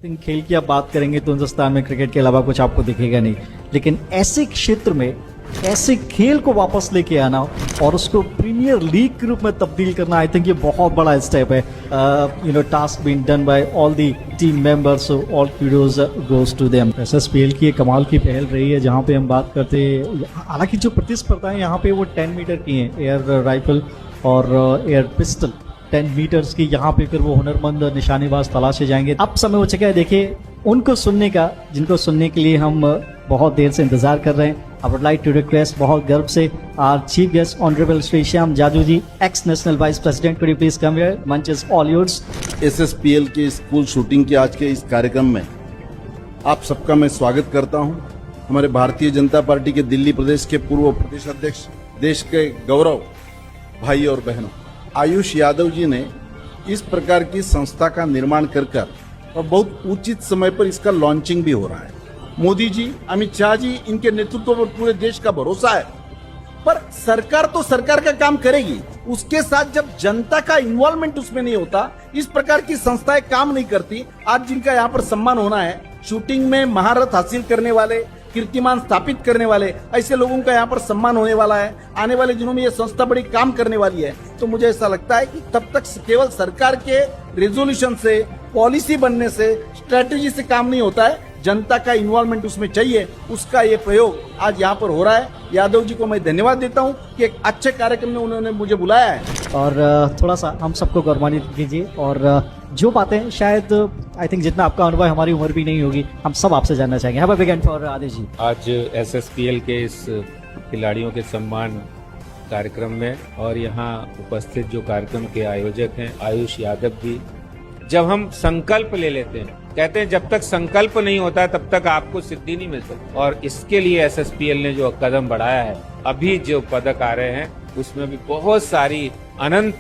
खेल की आप बात करेंगे तो हिंदुस्तान में क्रिकेट के अलावा कुछ आपको दिखेगा नहीं, लेकिन ऐसे क्षेत्र में ऐसे खेल को वापस लेके आना और उसको प्रीमियर लीग के रूप में तब्दील करना, आई थिंक ये बहुत बड़ा स्टेप है. Task being done by all the team members, so all kudos goes to them. SSPL की एक कमाल की पहल रही है जहाँ पे हम बात करते हैं. हालांकि जो प्रतिस्पर्धाएं यहाँ पे वो 10 मीटर की हैं, एयर राइफल और एयर पिस्टल 10 मीटर्स की. यहाँ पे फिर वो हुनरमंद निशानेबाज तलाशे जाएंगे. अब समय हो चुका है देखिए उनको सुनने का, जिनको सुनने के लिए हम बहुत देर से इंतजार कर रहे हैं. I would like to request बहुत गर्व से our chief guest honourable Shri Shyam Jaju ji, ex national vice president. Could you please come here, मंच इज ऑल योर्स. एसएसपीएल के स्कूल शूटिंग के आज के इस कार्यक्रम में आप सबका मैं स्वागत करता हूं. हमारे भारतीय जनता पार्टी के दिल्ली प्रदेश के पूर्व प्रदेश अध्यक्ष, देश के गौरव भाई और बहनों, आयुष यादव जी ने इस प्रकार की संस्था का निर्माण कर और बहुत उचित समय पर इसका लॉन्चिंग भी हो रहा है. मोदी जी, अमित शाह जी, इनके नेतृत्व पर पूरे देश का भरोसा है. पर सरकार तो सरकार का काम करेगी, उसके साथ जब जनता का इन्वॉल्वमेंट उसमें नहीं होता, इस प्रकार की संस्थाएं काम नहीं करती. आज जिनका यहाँ पर सम्मान होना है, शूटिंग में महारत हासिल करने वाले, कीर्तिमान स्थापित करने वाले, ऐसे लोगों का यहाँ पर सम्मान होने वाला है. आने वाले दिनों में ये संस्था बड़ी काम करने वाली है. तो मुझे ऐसा लगता है कि तब तक केवल सरकार के रेजोल्यूशन से, पॉलिसी बनने से, स्ट्रेटेजी से काम नहीं होता है. जनता का इन्वॉल्वमेंट उसमें चाहिए. उसका ये प्रयोग आज यहाँ पर हो रहा है. यादव जी को मैं धन्यवाद देता हूँ कि एक अच्छे कार्यक्रम में उन्होंने मुझे बुलाया है. और थोड़ा सा हम सबको गौरवान्वित कीजिए. और जो बातें शायद आई थिंक जितना आपका अनुभव हमारी उम्र भी नहीं होगी, हम सब आपसे जानना चाहेंगे. Have a big hand for Adesh ji. आज एसएसपीएल के इस खिलाड़ियों के सम्मान कार्यक्रम में और यहाँ उपस्थित जो कार्यक्रम के आयोजक हैं आयुष यादव जी, जब हम संकल्प ले लेते हैं, कहते हैं जब तक संकल्प नहीं होता है तब तक आपको सिद्धि नहीं मिल सकती. और इसके लिए एसएसपीएल ने जो कदम बढ़ाया है, अभी जो पदक आ रहे हैं उसमें भी बहुत सारी अनंत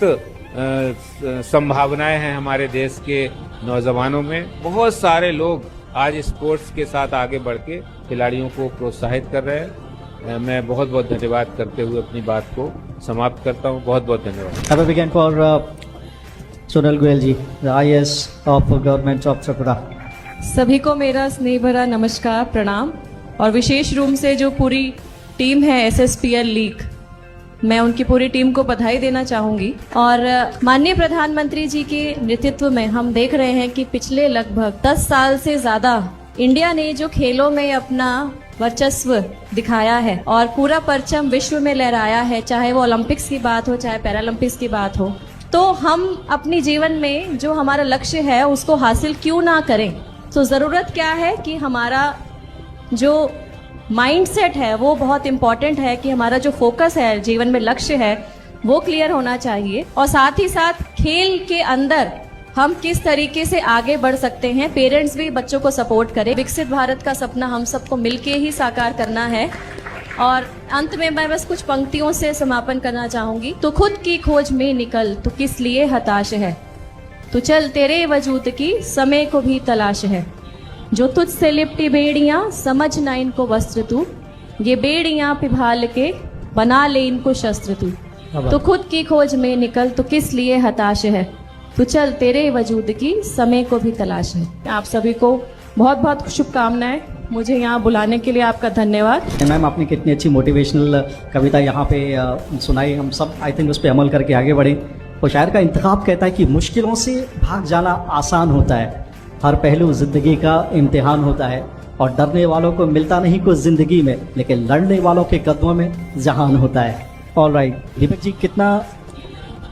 संभावनाएं हैं हमारे देश के नौजवानों में. बहुत सारे लोग आज स्पोर्ट्स के साथ आगे बढ़ के खिलाड़ियों को प्रोत्साहित कर रहे हैं. मैं बहुत बहुत धन्यवाद करते हुए अपनी बात को समाप्त करता हूँ. बहुत बहुत धन्यवाद. Have a big hand for Sonal Goyal ji, the IAS of government of Tripura. सभी को मेरा स्नेह भरा नमस्कार, प्रणाम. और विशेष रूप से जो पूरी टीम है एसएसपीएल लीग, मैं उनकी पूरी टीम को बधाई देना चाहूंगी. और माननीय प्रधानमंत्री जी के नेतृत्व में हम देख रहे हैं कि पिछले लगभग 10 साल से ज्यादा इंडिया ने जो खेलों में अपना वर्चस्व दिखाया है और पूरा परचम विश्व में लहराया है, चाहे वो ओलंपिक्स की बात हो, चाहे पैरालंपिक्स की बात हो, तो हम अपनी जीवन में जो हमारा लक्ष्य है उसको हासिल क्यों ना करें. तो ज़रूरत क्या है कि हमारा जो माइंडसेट है वो बहुत इम्पॉर्टेंट है, कि हमारा जो फोकस है, जीवन में लक्ष्य है, वो क्लियर होना चाहिए. और साथ ही साथ खेल के अंदर हम किस तरीके से आगे बढ़ सकते हैं, पेरेंट्स भी बच्चों को सपोर्ट करें. विकसित भारत का सपना हम सबको मिलके ही साकार करना है. और अंत में मैं बस कुछ पंक्तियों से समापन करना चाहूंगी. तो खुद की खोज में निकल, तो किस लिए हताश है, तो चल तेरे वजूद की समय को भी तलाश है. जो तुझसे लिपटी बेड़ियां, समझ ना इनको वस्त्र तू, ये बेड़ियां पिभाल के बना ले इनको शस्त्र तू. तो खुद की खोज में निकल, तो किस लिए हताश है, तो चल तेरे वजूद की समय को भी तलाश है. आप सभी को बहुत बहुत शुभकामनाएं. मुझे यहाँ बुलाने के लिए आपका धन्यवाद. मैम, आपने कितनी अच्छी मोटिवेशनल कविता यहाँ पे सुनाई. हम सब आई थिंक उस पर अमल करके आगे बढ़े. और शायर का इंतखाब कहता है कि मुश्किलों से भाग जाना आसान होता है, हर पहलू जिंदगी का इम्तिहान होता है, और डरने वालों को मिलता नहीं कुछ जिंदगी में, लेकिन लड़ने वालों के कदमों में जहान होता है. ऑल राइट दीपक जी, कितना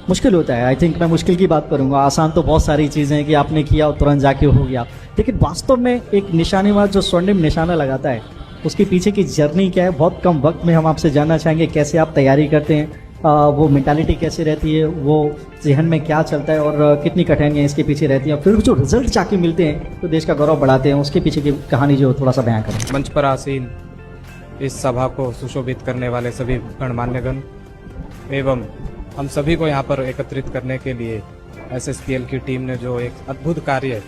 मुश्किल होता है. आई थिंक मैं मुश्किल की बात करूंगा. आसान तो बहुत सारी चीज़ें हैं कि आपने किया और तुरंत जाके हो गया, लेकिन वास्तव में एक निशानेबाज जो स्वर्णिम निशाना लगाता है, उसके पीछे की जर्नी क्या है, बहुत कम वक्त में हम आपसे जानना चाहेंगे. कैसे आप तैयारी करते हैं, वो मेंटालिटी कैसे रहती है, वो जहन में क्या चलता है, और कितनी कठिनाइयाँ इसके पीछे रहती हैं, और फिर जो रिजल्ट जाके मिलते हैं तो देश का गौरव बढ़ाते हैं, उसके पीछे की कहानी जो थोड़ा सा बयां करें. मंच पर आसीन इस सभा को सुशोभित करने वाले सभी गणमान्यगण एवं हम सभी को यहाँ पर एकत्रित करने के लिए एसएसपीएल की टीम ने जो एक अद्भुत कार्य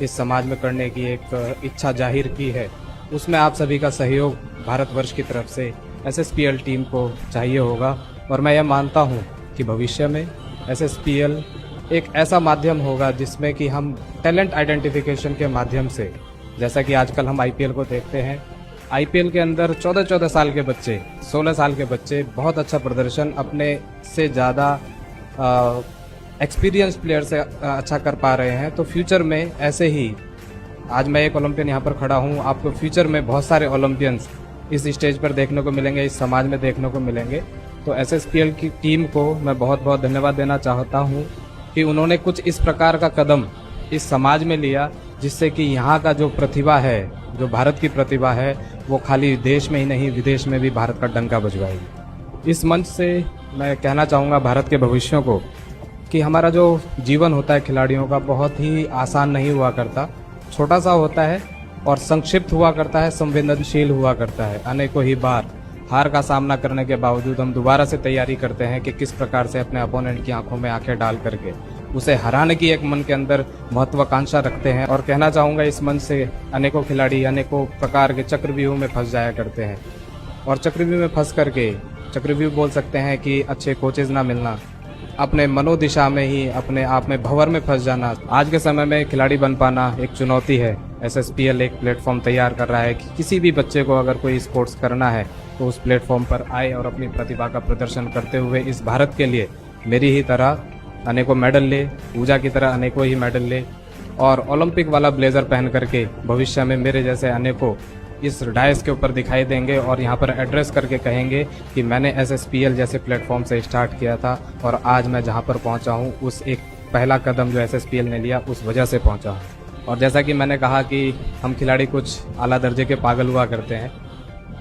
इस समाज में करने की एक इच्छा जाहिर की है, उसमें आप सभी का सहयोग भारतवर्ष की तरफ से एसएसपीएल टीम को चाहिए होगा. और मैं यह मानता हूँ कि भविष्य में एसएसपीएल एक ऐसा माध्यम होगा जिसमें कि हम टैलेंट आइडेंटिफिकेशन के माध्यम से, जैसा कि आजकल हम आईपीएल को देखते हैं, आईपीएल के अंदर 14-14 साल के बच्चे, 16 साल के बच्चे बहुत अच्छा प्रदर्शन अपने से ज़्यादा एक्सपीरियंस प्लेयर से अच्छा कर पा रहे हैं। तो फ्यूचर में ऐसे ही, आज मैं एक ओलंपियन यहाँ पर खड़ा हूँ, आपको फ्यूचर में बहुत सारे ओलंपियंस इस स्टेज पर देखने को मिलेंगे, इस समाज में देखने को मिलेंगे। तो एसएसपीएल की टीम को मैं बहुत बहुत धन्यवाद देना चाहता हूँ कि उन्होंने कुछ इस प्रकार का कदम इस समाज में लिया जिससे कि यहाँ का जो प्रतिभा है, जो भारत की प्रतिभा है, वो खाली देश में ही नहीं विदेश में भी भारत का डंका बजवाएगी। इस मंच से मैं कहना चाहूँगा भारत के भविष्यों को कि हमारा जो जीवन होता है खिलाड़ियों का बहुत ही आसान नहीं हुआ करता, छोटा सा होता है और संक्षिप्त हुआ करता है, संवेदनशील हुआ करता है। अनेकों ही बार हार का सामना करने के बावजूद हम दोबारा से तैयारी करते हैं कि किस प्रकार से अपने अपोनेंट की आंखों में आंखें डाल करके उसे हराने की एक मन के अंदर महत्वाकांक्षा रखते हैं। और कहना चाहूँगा इस मंच से अनेकों खिलाड़ी अनेकों प्रकार के चक्रव्यूह में फंस जाया करते हैं और चक्रव्यूह में फंस करके, चक्रव्यूह बोल सकते हैं कि अच्छे कोचेज ना मिलना, अपने मनोदिशा में ही अपने आप में भंवर में फंस जाना। आज के समय में खिलाड़ी बन पाना एक चुनौती है। एसएसपीएल एक प्लेटफॉर्म तैयार कर रहा है कि किसी भी बच्चे को अगर कोई स्पोर्ट्स करना है तो उस प्लेटफॉर्म पर आए और अपनी प्रतिभा का प्रदर्शन करते हुए इस भारत के लिए मेरी ही तरह अनेकों मेडल ले, पूजा की तरह अनेकों ही मेडल ले और ओलंपिक वाला ब्लेजर पहन करके भविष्य में मेरे जैसे अनेकों इस डायस के ऊपर दिखाई देंगे और यहाँ पर एड्रेस करके कहेंगे कि मैंने एसएसपीएल जैसे प्लेटफॉर्म से स्टार्ट किया था और आज मैं जहाँ पर पहुँचा हूँ उस एक पहला कदम जो एसएसपीएल ने लिया उस वजह से पहुँचा हूँ। और जैसा कि मैंने कहा कि हम खिलाड़ी कुछ आला दर्जे के पागल हुआ करते हैं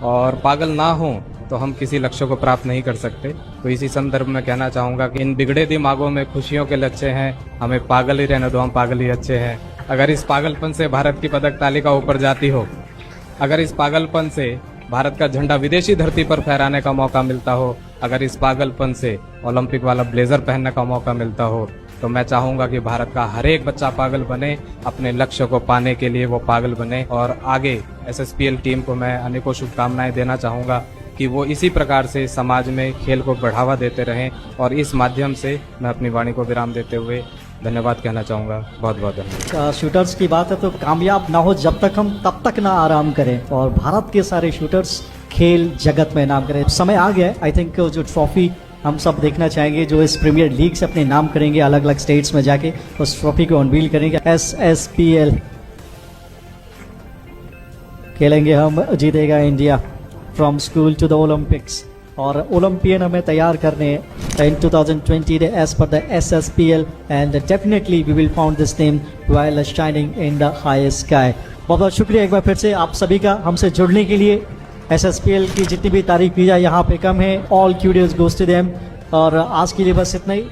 और पागल ना हो तो हम किसी लक्ष्य को प्राप्त नहीं कर सकते। तो इसी संदर्भ में कहना चाहूँगा कि इन बिगड़े दिमागों में खुशियों के लक्ष्य हैं, हमें पागल ही रहने दो, हम पागल ही अच्छे हैं। अगर इस पागलपन से भारत की पदक तालिका ऊपर जाती हो, अगर इस पागलपन से भारत का झंडा विदेशी धरती पर फहराने का मौका मिलता हो, अगर इस पागलपन से ओलंपिक वाला ब्लेजर पहनने का मौका मिलता हो, तो मैं चाहूँगा कि भारत का हर एक बच्चा पागल बने, अपने लक्ष्य को पाने के लिए वो पागल बने। और आगे एसएसपीएल टीम को मैं अनेकों शुभकामनाएं देना चाहूँगा कि वो इसी प्रकार से समाज में खेल को बढ़ावा देते रहें। और इस माध्यम से मैं अपनी वाणी को विराम देते हुए धन्यवाद कहना चाहूँगा। बहुत बहुत धन्यवाद। शूटर्स की बात है तो कामयाब ना हो जब तक हम तब तक ना आराम करें और भारत के सारे शूटर्स खेल जगत में नाम करें। समय आ गया है, आई थिंक जो ट्रॉफी हम सब देखना चाहेंगे जो इस प्रीमियर लीग से अपने नाम करेंगे, अलग अलग स्टेट्स में जाके उस ट्रॉफी को अनवील करेंगे। एसएसपीएल खेलेंगे हम, जीतेगा India from school to the Olympics. और ओलंपियन हमें तैयार करने इन 2020 एज पर the SSPL and definitely we will found this name while shining in the high sky. बहुत बहुत शुक्रिया एक बार फिर से आप सभी का हमसे जुड़ने के लिए। एसएसपीएल की जितनी भी तारीफ की जाए यहाँ पे कम है। All kudos goes to them. और आज के लिए बस इतना ही।